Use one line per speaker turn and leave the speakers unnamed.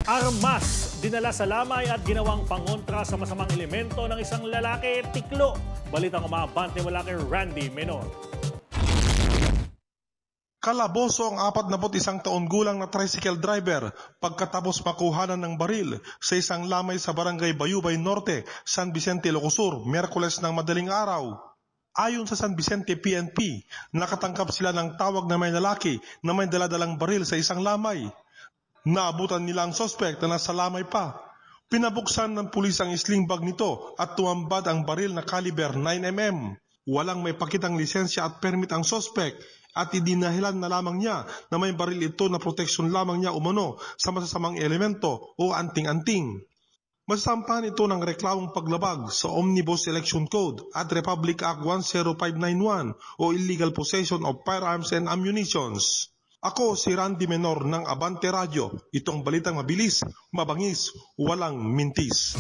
Armas, dinala sa lamay at ginawang pangontra sa masamang elemento ng isang lalaki, tiklo. Balitang umabante mula kay Randy Menor.
Kalaboso ang 41 taon gulang na tricycle driver pagkatapos makuhanan ng baril sa isang lamay sa barangay Bayubay Norte, San Vicente, Ilocos, Miyerkules ng madaling araw. Ayon sa San Vicente PNP, nakatangkap sila ng tawag na may lalaki na may daladalang baril sa isang lamay. Naabutan nila ang sospek na nasa lamay pa. Pinabuksan ng pulis ang sling bag nito at tumambad ang baril na caliber 9mm. Walang may pakitang lisensya at permit ang sospek at idinahilan na lamang niya na may baril ito na proteksyon lamang niya umano sa masasamang elemento o anting-anting. Masasampahan ito ng reklamong paglabag sa Omnibus Election Code at Republic Act 10591 o Illegal Possession of Firearms and Ammunitions. Ako si Randy Menor ng Abante Radio. Itong balitang mabilis, mabangis, walang mintis.